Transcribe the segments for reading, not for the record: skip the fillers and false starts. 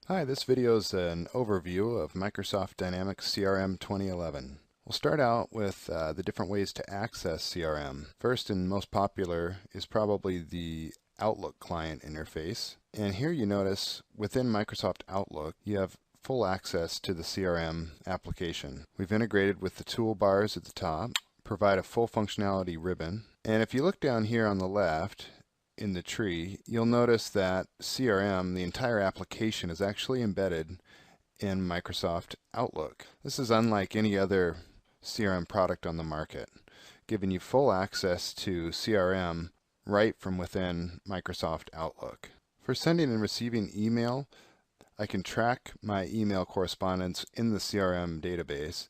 Hi, this video is an overview of Microsoft Dynamics CRM 2011. We'll start out with the different ways to access CRM. First and most popular is probably the Outlook client interface. And here you notice within Microsoft Outlook you have full access to the CRM application. We've integrated with the toolbars at the top, provide a full functionality ribbon. And if you look down here on the left, in the tree, you'll notice that CRM, the entire application, is actually embedded in Microsoft Outlook. This is unlike any other CRM product on the market, giving you full access to CRM right from within Microsoft Outlook. For sending and receiving email, I can track my email correspondence in the CRM database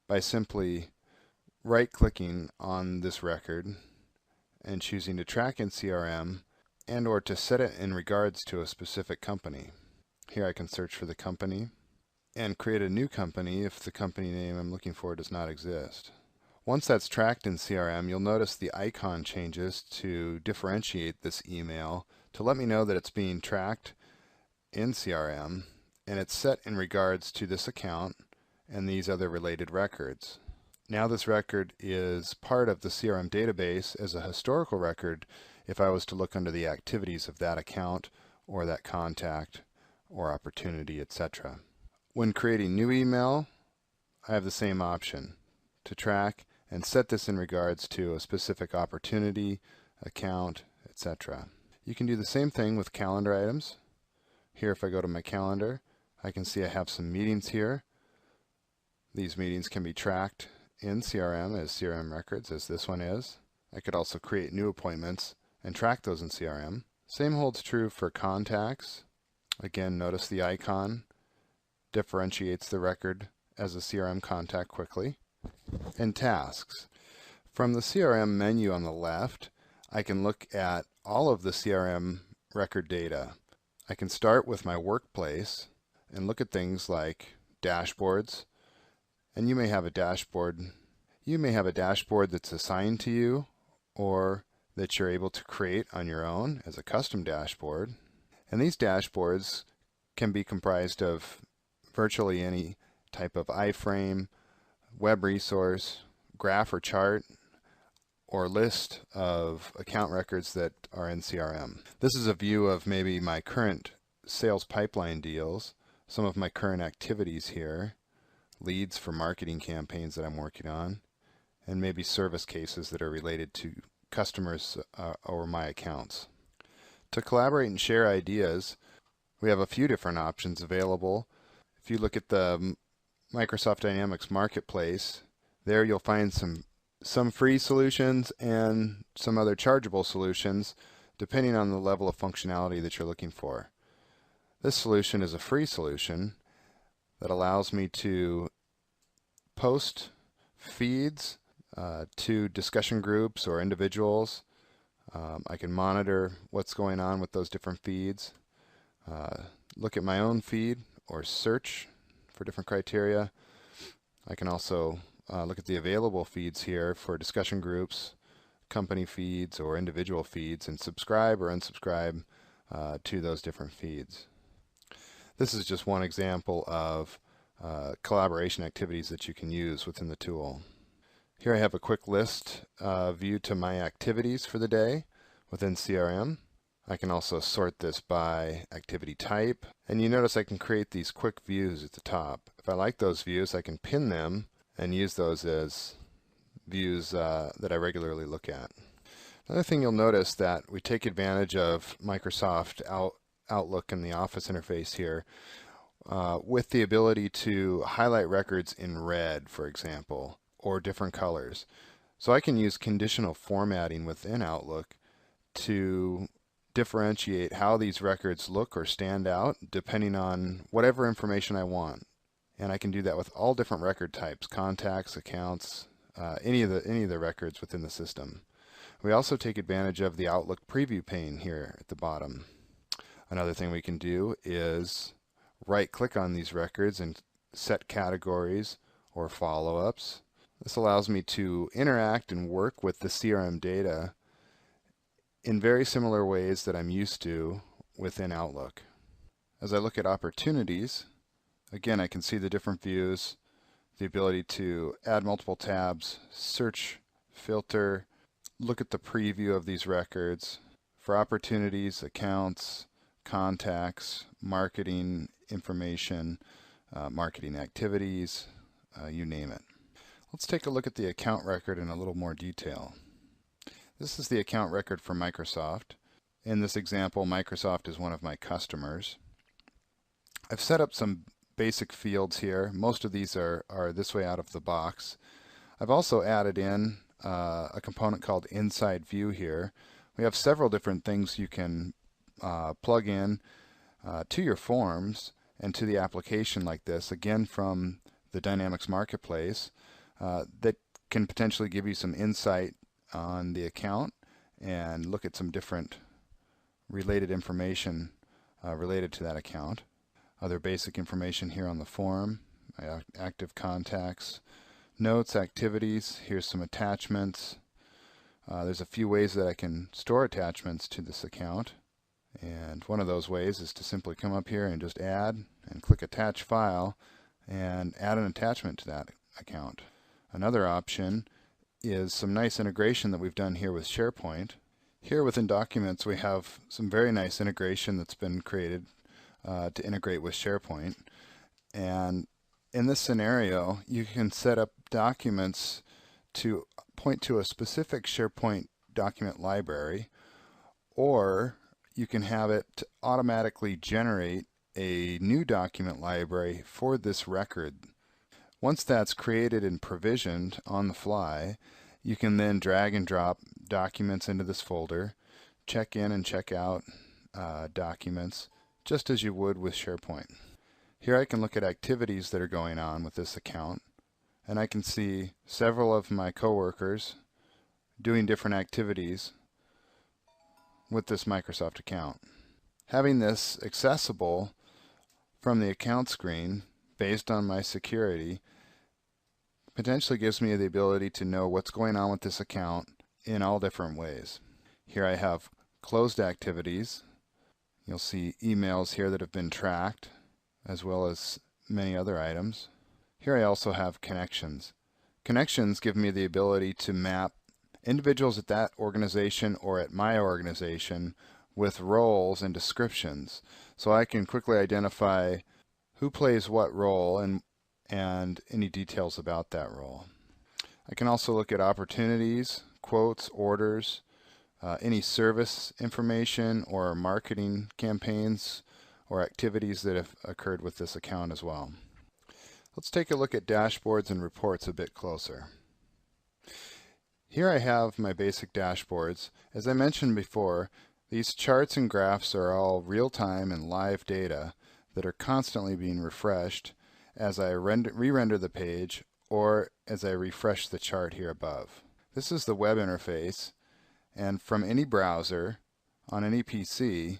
by simply right-clicking on this record and choosing to track in CRM and or to set it in regards to a specific company. Here I can search for the company and create a new company if the company name I'm looking for does not exist. Once that's tracked in CRM, you'll notice the icon changes to differentiate this email to let me know that it's being tracked in CRM and it's set in regards to this account and these other related records. Now this record is part of the CRM database as a historical record if I was to look under the activities of that account or that contact or opportunity, etc. When creating new email, I have the same option to track and set this in regards to a specific opportunity, account, etc. You can do the same thing with calendar items. Here if I go to my calendar, I can see I have some meetings here. These meetings can be tracked in CRM as CRM records, as this one is. I could also create new appointments and track those in CRM. Same holds true for contacts. Again, notice the icon differentiates the record as a CRM contact quickly. And tasks. From the CRM menu on the left, I can look at all of the CRM record data. I can start with my workplace and look at things like dashboards. And you may have a dashboard. You may have a dashboard that's assigned to you or that you're able to create on your own as a custom dashboard. And these dashboards can be comprised of virtually any type of iframe, web resource, graph or chart, or list of account records that are in CRM. This is a view of maybe my current sales pipeline deals, some of my current activities here, leads for marketing campaigns that I'm working on, and maybe service cases that are related to customers or my accounts. To collaborate and share ideas, we have a few different options available. If you look at the Microsoft Dynamics Marketplace, there you'll find some free solutions and some other chargeable solutions depending on the level of functionality that you're looking for. This solution is a free solution that allows me to post feeds to discussion groups or individuals. I can monitor what's going on with those different feeds, look at my own feed or search for different criteria. I can also look at the available feeds here for discussion groups, company feeds, or individual feeds, and subscribe or unsubscribe to those different feeds. This is just one example of collaboration activities that you can use within the tool. Here I have a quick list view to my activities for the day within CRM. I can also sort this by activity type, and you notice I can create these quick views at the top. If I like those views, I can pin them and use those as views that I regularly look at. Another thing you'll notice that we take advantage of Microsoft Outlook and the Office interface here with the ability to highlight records in red, for example, or different colors. So I can use conditional formatting within Outlook to differentiate how these records look or stand out depending on whatever information I want. And I can do that with all different record types, contacts, accounts, any of the records within the system. We also take advantage of the Outlook preview pane here at the bottom. Another thing we can do is right-click on these records and set categories or follow-ups. This allows me to interact and work with the CRM data in very similar ways that I'm used to within Outlook. As I look at opportunities, again, I can see the different views, the ability to add multiple tabs, search, filter, look at the preview of these records. For opportunities, accounts, contacts, marketing information, marketing activities, you name it. Let's take a look at the account record in a little more detail. This is the account record for Microsoft. In this example, Microsoft is one of my customers. I've set up some basic fields here. Most of these are this way out of the box. I've also added in a component called Inside View here. We have several different things you can plug in to your forms and to the application like this, again from the Dynamics Marketplace, that can potentially give you some insight on the account and look at some different related information related to that account. Other basic information here on the form, active contacts, notes, activities. Here's some attachments. There's a few ways that I can store attachments to this account, and one of those ways is to simply come up here and just add and click Attach File and add an attachment to that account. Another option is some nice integration that we've done here with SharePoint. Here within Documents we have some very nice integration that's been created to integrate with SharePoint, and in this scenario you can set up documents to point to a specific SharePoint document library, or you can have it automatically generate a new document library for this record. Once that's created and provisioned on the fly, you can then drag and drop documents into this folder, check in and check out documents, just as you would with SharePoint. Here I can look at activities that are going on with this account, and I can see several of my coworkers doing different activities with this Microsoft account. Having this accessible from the account screen based on my security potentially gives me the ability to know what's going on with this account in all different ways. Here I have closed activities. You'll see emails here that have been tracked, as well as many other items. Here I also have connections. Connections give me the ability to map individuals at that organization or at my organization with roles and descriptions, so I can quickly identify who plays what role and any details about that role. I can also look at opportunities, quotes, orders, any service information or marketing campaigns or activities that have occurred with this account as well. Let's take a look at dashboards and reports a bit closer. Here I have my basic dashboards. As I mentioned before, these charts and graphs are all real-time and live data that are constantly being refreshed as I re-render the page or as I refresh the chart here above. This is the web interface, and from any browser on any PC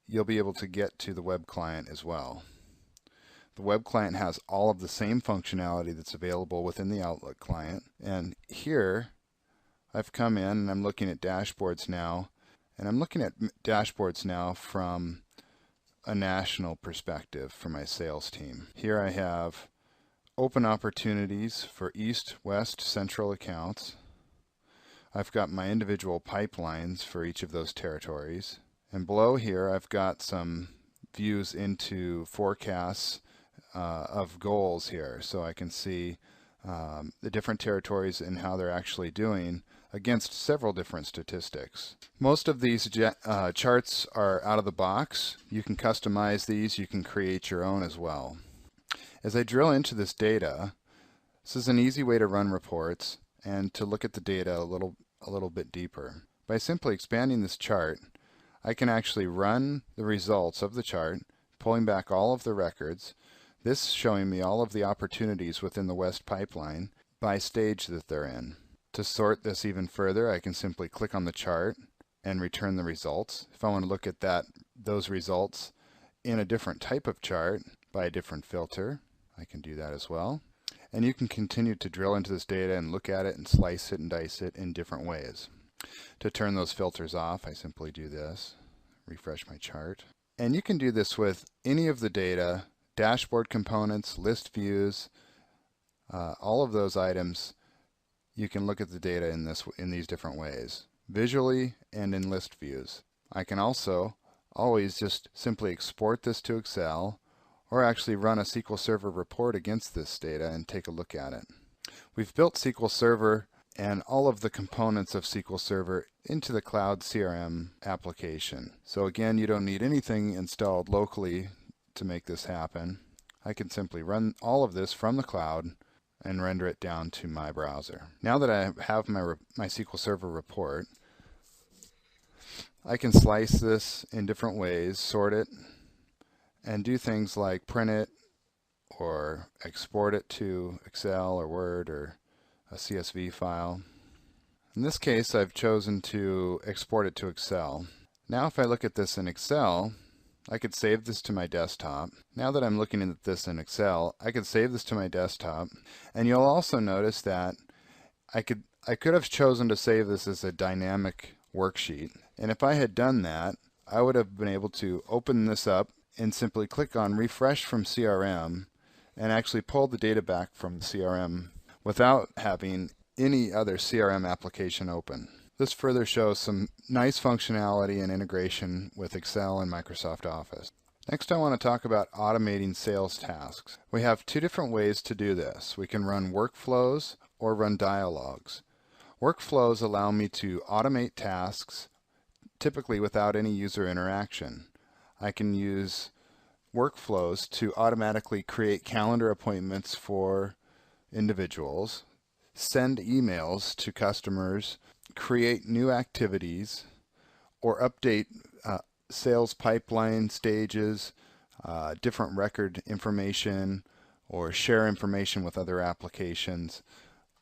you'll be able to get to the web client as well. The web client has all of the same functionality that's available within the Outlook client, and here I've come in and I'm looking at dashboards now, and I'm looking at dashboards now from a national perspective for my sales team. Here I have open opportunities for East, West, Central accounts. I've got my individual pipelines for each of those territories, and below here I've got some views into forecasts of goals here, so I can see the different territories and how they're actually doing against several different statistics. Most of these charts are out of the box. You can customize these, you can create your own as well. As I drill into this data, this is an easy way to run reports and to look at the data a little bit deeper. By simply expanding this chart, I can actually run the results of the chart, pulling back all of the records, this showing me all of the opportunities within the West pipeline by stage that they're in. To sort this even further, I can simply click on the chart and return the results. If I want to look at those results in a different type of chart by a different filter, I can do that as well. And you can continue to drill into this data and look at it and slice it and dice it in different ways. To turn those filters off, I simply do this, refresh my chart. And you can do this with any of the data, dashboard components, list views, all of those items. You can look at the data in these different ways, visually and in list views. I can also always just simply export this to Excel or actually run a SQL Server report against this data and take a look at it. We've built SQL Server and all of the components of SQL Server into the Cloud CRM application. So again, you don't need anything installed locally to make this happen. I can simply run all of this from the cloud and render it down to my browser. Now that I have my SQL Server report, I can slice this in different ways, sort it, and do things like print it or export it to Excel or Word or a CSV file. In this case, I've chosen to export it to Excel. Now if I look at this in Excel, I could save this to my desktop. Now that I'm looking at this in Excel, I could save this to my desktop, and you'll also notice that I could have chosen to save this as a dynamic worksheet. And if I had done that, I would have been able to open this up and simply click on Refresh from CRM and actually pull the data back from the CRM without having any other CRM application open. This further shows some nice functionality and integration with Excel and Microsoft Office. Next, I want to talk about automating sales tasks. We have two different ways to do this. We can run workflows or run dialogues. Workflows allow me to automate tasks, typically without any user interaction. I can use workflows to automatically create calendar appointments for individuals, send emails to customers, create new activities, or update sales pipeline stages, different record information, or share information with other applications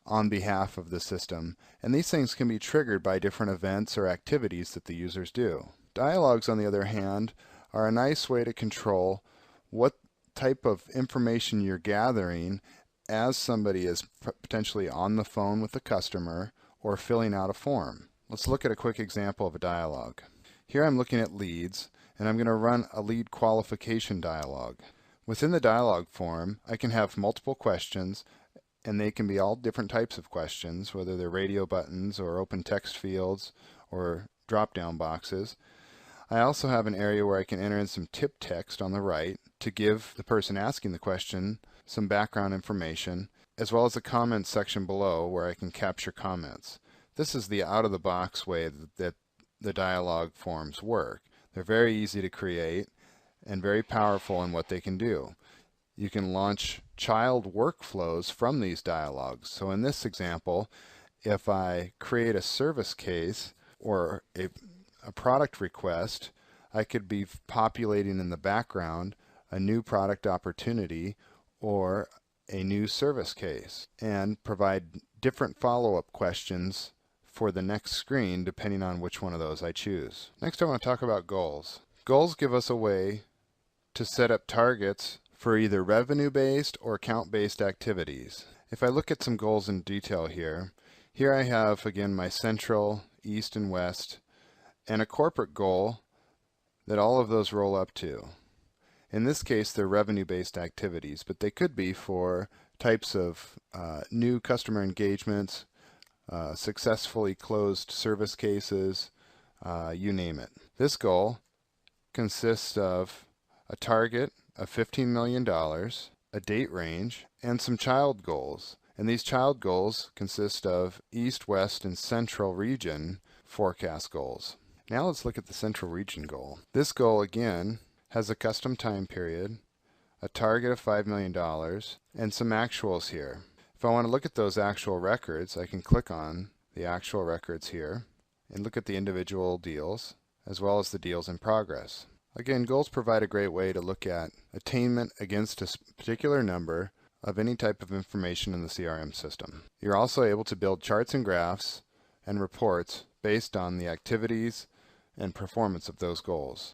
on behalf of the system. And these things can be triggered by different events or activities that the users do. Dialogues, on the other hand, are a nice way to control what type of information you're gathering as somebody is potentially on the phone with the customer or filling out a form. Let's look at a quick example of a dialogue. Here I'm looking at leads, and I'm going to run a lead qualification dialogue. Within the dialogue form, I can have multiple questions, and they can be all different types of questions, whether they're radio buttons or open text fields or drop-down boxes. I also have an area where I can enter in some tip text on the right to give the person asking the question some background information, as well as a comments section below where I can capture comments. This is the out-of-the-box way that the dialogue forms work. They're very easy to create and very powerful in what they can do. You can launch child workflows from these dialogues. So in this example, if I create a service case or a product request, I could be populating in the background a new product opportunity or a new service case and provide different follow-up questions for the next screen depending on which one of those I choose. Next, I want to talk about goals. Goals give us a way to set up targets for either revenue-based or account-based activities. If I look at some goals in detail here I have again my central, east, and west, and a corporate goal that all of those roll up to. In this case, they're revenue-based activities, but they could be for types of new customer engagements, successfully closed service cases, you name it. This goal consists of a target of $15 million, a date range, and some child goals. And these child goals consist of East, West, and Central region forecast goals. Now let's look at the Central region goal. This goal again has a custom time period, a target of $5 million, and some actuals here. If I want to look at those actual records, I can click on the actual records here and look at the individual deals as well as the deals in progress. Again, goals provide a great way to look at attainment against a particular number of any type of information in the CRM system. You're also able to build charts and graphs and reports based on the activities and performance of those goals.